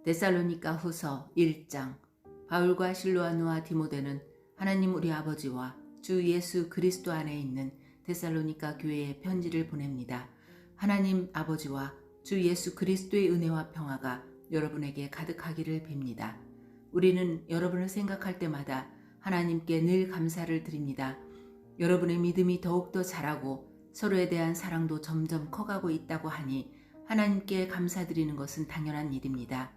데살로니가 후서 1장. 바울과 실로아누와 디모데는 하나님 우리 아버지와 주 예수 그리스도 안에 있는 데살로니가 교회에 편지를 보냅니다. 하나님 아버지와 주 예수 그리스도의 은혜와 평화가 여러분에게 가득하기를 빕니다. 우리는 여러분을 생각할 때마다 하나님께 늘 감사를 드립니다. 여러분의 믿음이 더욱더 자라고 서로에 대한 사랑도 점점 커가고 있다고 하니 하나님께 감사드리는 것은 당연한 일입니다.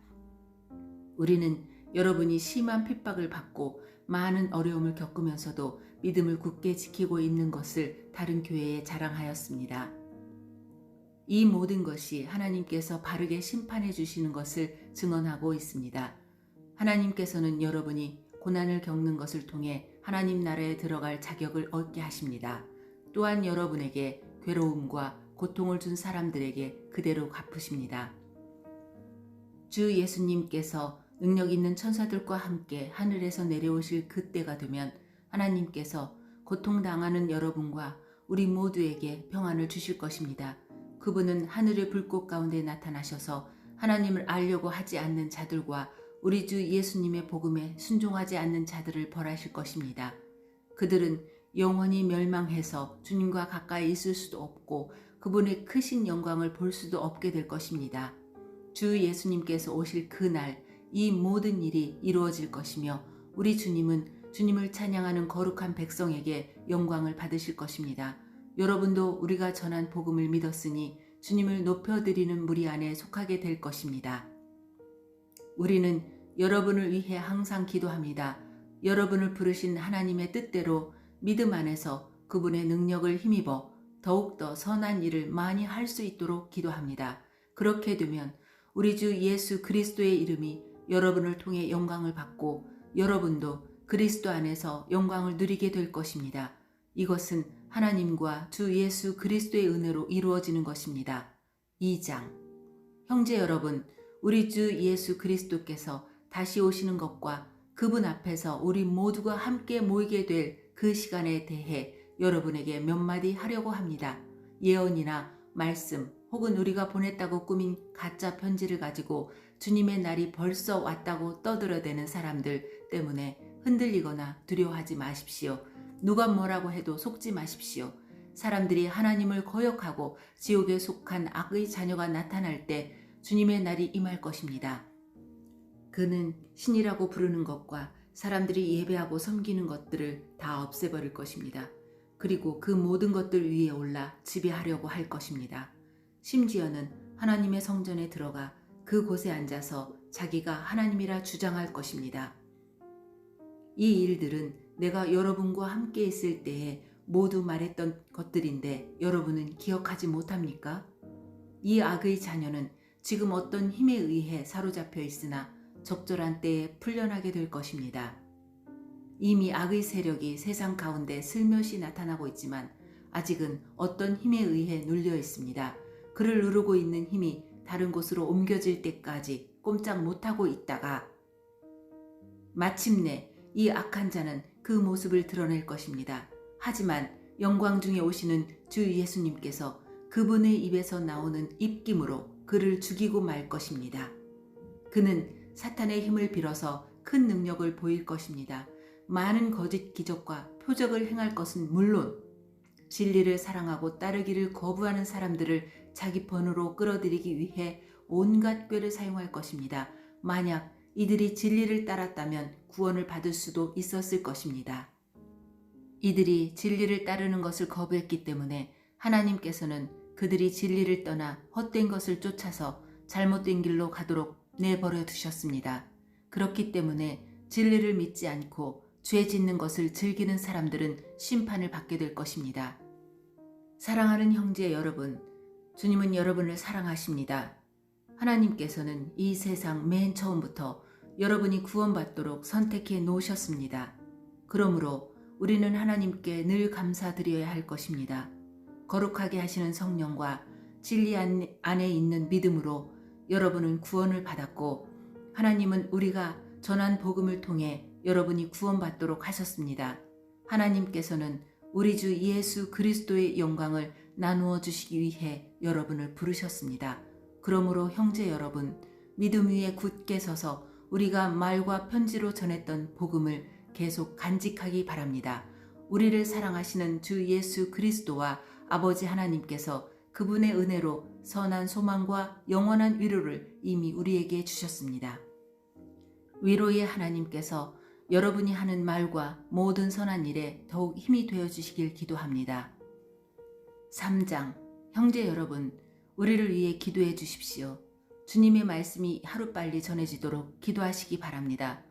우리는 여러분이 심한 핍박을 받고 많은 어려움을 겪으면서도 믿음을 굳게 지키고 있는 것을 다른 교회에 자랑하였습니다. 이 모든 것이 하나님께서 바르게 심판해 주시는 것을 증언하고 있습니다. 하나님께서는 여러분이 고난을 겪는 것을 통해 하나님 나라에 들어갈 자격을 얻게 하십니다. 또한 여러분에게 괴로움과 고통을 준 사람들에게 그대로 갚으십니다. 주 예수님께서 능력 있는 천사들과 함께 하늘에서 내려오실 그때가 되면 하나님께서 고통당하는 여러분과 우리 모두에게 평안을 주실 것입니다. 그분은 하늘의 불꽃 가운데 나타나셔서 하나님을 알려고 하지 않는 자들과 우리 주 예수님의 복음에 순종하지 않는 자들을 벌하실 것입니다. 그들은 영원히 멸망해서 주님과 가까이 있을 수도 없고 그분의 크신 영광을 볼 수도 없게 될 것입니다. 주 예수님께서 오실 그날 이 모든 일이 이루어질 것이며 우리 주님은 주님을 찬양하는 거룩한 백성에게 영광을 받으실 것입니다. 여러분도 우리가 전한 복음을 믿었으니 주님을 높여드리는 무리 안에 속하게 될 것입니다. 우리는 여러분을 위해 항상 기도합니다. 여러분을 부르신 하나님의 뜻대로 믿음 안에서 그분의 능력을 힘입어 더욱더 선한 일을 많이 할 수 있도록 기도합니다. 그렇게 되면 우리 주 예수 그리스도의 이름이 여러분을 통해 영광을 받고 여러분도 그리스도 안에서 영광을 누리게 될 것입니다. 이것은 하나님과 주 예수 그리스도의 은혜로 이루어지는 것입니다. 2장. 형제 여러분, 우리 주 예수 그리스도께서 다시 오시는 것과 그분 앞에서 우리 모두가 함께 모이게 될 그 시간에 대해 여러분에게 몇 마디 하려고 합니다. 예언이나 말씀 혹은 우리가 보냈다고 꾸민 가짜 편지를 가지고 주님의 날이 벌써 왔다고 떠들어대는 사람들 때문에 흔들리거나 두려워하지 마십시오. 누가 뭐라고 해도 속지 마십시오. 사람들이 하나님을 거역하고 지옥에 속한 악의 자녀가 나타날 때 주님의 날이 임할 것입니다. 그는 신이라고 부르는 것과 사람들이 예배하고 섬기는 것들을 다 없애버릴 것입니다. 그리고 그 모든 것들 위에 올라 지배하려고 할 것입니다. 심지어는 하나님의 성전에 들어가 그곳에 앉아서 자기가 하나님이라 주장할 것입니다. 이 일들은 내가 여러분과 함께 있을 때에 모두 말했던 것들인데 여러분은 기억하지 못합니까? 이 악의 자녀는 지금 어떤 힘에 의해 사로잡혀 있으나 적절한 때에 풀려나게 될 것입니다. 이미 악의 세력이 세상 가운데 슬며시 나타나고 있지만 아직은 어떤 힘에 의해 눌려 있습니다. 그를 누르고 있는 힘이 다른 곳으로 옮겨질 때까지 꼼짝 못하고 있다가 마침내 이 악한 자는 그 모습을 드러낼 것입니다. 하지만 영광 중에 오시는 주 예수님께서 그분의 입에서 나오는 입김으로 그를 죽이고 말 것입니다. 그는 사탄의 힘을 빌어서 큰 능력을 보일 것입니다. 많은 거짓 기적과 표적을 행할 것은 물론 진리를 사랑하고 따르기를 거부하는 사람들을 자기 편으로 끌어들이기 위해 온갖 꾀를 사용할 것입니다. 만약 이들이 진리를 따랐다면 구원을 받을 수도 있었을 것입니다. 이들이 진리를 따르는 것을 거부했기 때문에 하나님께서는 그들이 진리를 떠나 헛된 것을 쫓아서 잘못된 길로 가도록 내버려 두셨습니다. 그렇기 때문에 진리를 믿지 않고 죄 짓는 것을 즐기는 사람들은 심판을 받게 될 것입니다. 사랑하는 형제 여러분, 주님은 여러분을 사랑하십니다. 하나님께서는 이 세상 맨 처음부터 여러분이 구원받도록 선택해 놓으셨습니다. 그러므로 우리는 하나님께 늘 감사드려야 할 것입니다. 거룩하게 하시는 성령과 진리 안에 있는 믿음으로 여러분은 구원을 받았고 하나님은 우리가 전한 복음을 통해 여러분이 구원받도록 하셨습니다. 하나님께서는 우리 주 예수 그리스도의 영광을 나누어 주시기 위해 여러분을 부르셨습니다. 그러므로 형제 여러분, 믿음 위에 굳게 서서 우리가 말과 편지로 전했던 복음을 계속 간직하기 바랍니다. 우리를 사랑하시는 주 예수 그리스도와 아버지 하나님께서 그분의 은혜로 선한 소망과 영원한 위로를 이미 우리에게 주셨습니다. 위로의 하나님께서 여러분이 하는 말과 모든 선한 일에 더욱 힘이 되어 주시길 기도합니다. 3장. 형제 여러분, 우리를 위해 기도해 주십시오. 주님의 말씀이 하루빨리 전해지도록 기도하시기 바랍니다.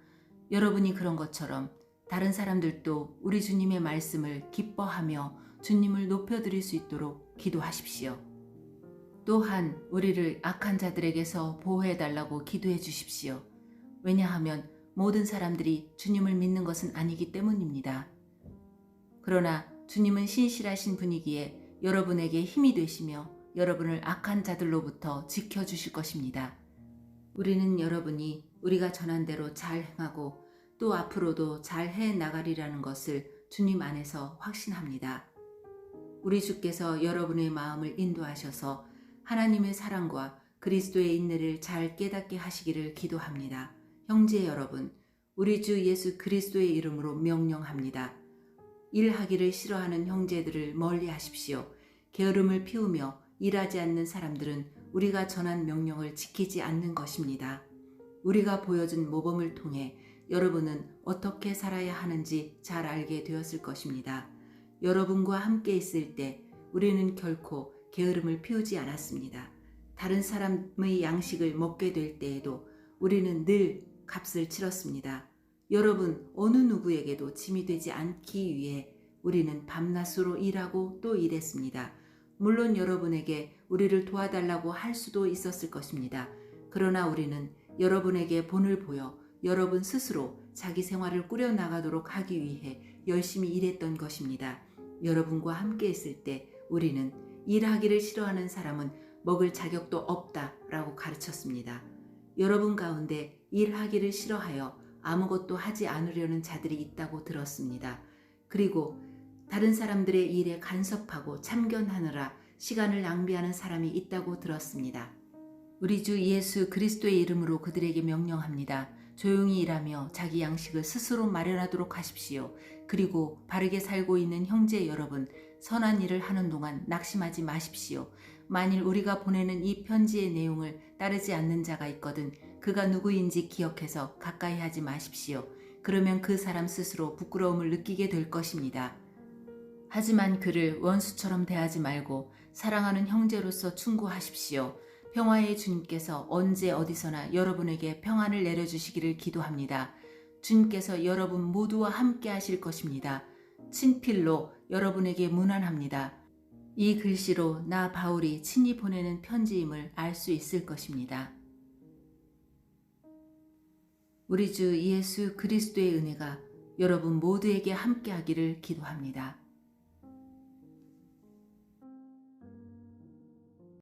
여러분이 그런 것처럼 다른 사람들도 우리 주님의 말씀을 기뻐하며 주님을 높여드릴 수 있도록 기도하십시오. 또한 우리를 악한 자들에게서 보호해달라고 기도해 주십시오. 왜냐하면 모든 사람들이 주님을 믿는 것은 아니기 때문입니다. 그러나 주님은 신실하신 분이기에 여러분에게 힘이 되시며 여러분을 악한 자들로부터 지켜주실 것입니다. 우리는 여러분이 우리가 전한 대로 잘 행하고 또 앞으로도 잘 해나가리라는 것을 주님 안에서 확신합니다. 우리 주께서 여러분의 마음을 인도하셔서 하나님의 사랑과 그리스도의 인내를 잘 깨닫게 하시기를 기도합니다. 형제 여러분, 우리 주 예수 그리스도의 이름으로 명령합니다. 일하기를 싫어하는 형제들을 멀리 하십시오. 게으름을 피우며 일하지 않는 사람들은 우리가 전한 명령을 지키지 않는 것입니다. 우리가 보여준 모범을 통해 여러분은 어떻게 살아야 하는지 잘 알게 되었을 것입니다. 여러분과 함께 있을 때 우리는 결코 게으름을 피우지 않았습니다. 다른 사람의 양식을 먹게 될 때에도 우리는 늘 값을 치렀습니다. 여러분 어느 누구에게도 짐이 되지 않기 위해 우리는 밤낮으로 일하고 또 일했습니다. 물론 여러분에게 우리를 도와달라고 할 수도 있었을 것입니다. 그러나 우리는 여러분에게 본을 보여 여러분 스스로 자기 생활을 꾸려나가도록 하기 위해 열심히 일했던 것입니다. 여러분과 함께 있을 때 우리는 일하기를 싫어하는 사람은 먹을 자격도 없다라고 가르쳤습니다. 여러분 가운데 일하기를 싫어하여 아무것도 하지 않으려는 자들이 있다고 들었습니다. 그리고 다른 사람들의 일에 간섭하고 참견하느라 시간을 낭비하는 사람이 있다고 들었습니다. 우리 주 예수 그리스도의 이름으로 그들에게 명령합니다. 조용히 일하며 자기 양식을 스스로 마련하도록 하십시오. 그리고 바르게 살고 있는 형제 여러분, 선한 일을 하는 동안 낙심하지 마십시오. 만일 우리가 보내는 이 편지의 내용을 따르지 않는 자가 있거든 그가 누구인지 기억해서 가까이 하지 마십시오. 그러면 그 사람 스스로 부끄러움을 느끼게 될 것입니다. 하지만 그를 원수처럼 대하지 말고 사랑하는 형제로서 충고하십시오. 평화의 주님께서 언제 어디서나 여러분에게 평안을 내려주시기를 기도합니다. 주님께서 여러분 모두와 함께 하실 것입니다. 친필로 여러분에게 문안합니다. 이 글씨로 나 바울이 친히 보내는 편지임을 알 수 있을 것입니다. 우리 주 예수 그리스도의 은혜가 여러분 모두에게 함께 하기를 기도합니다.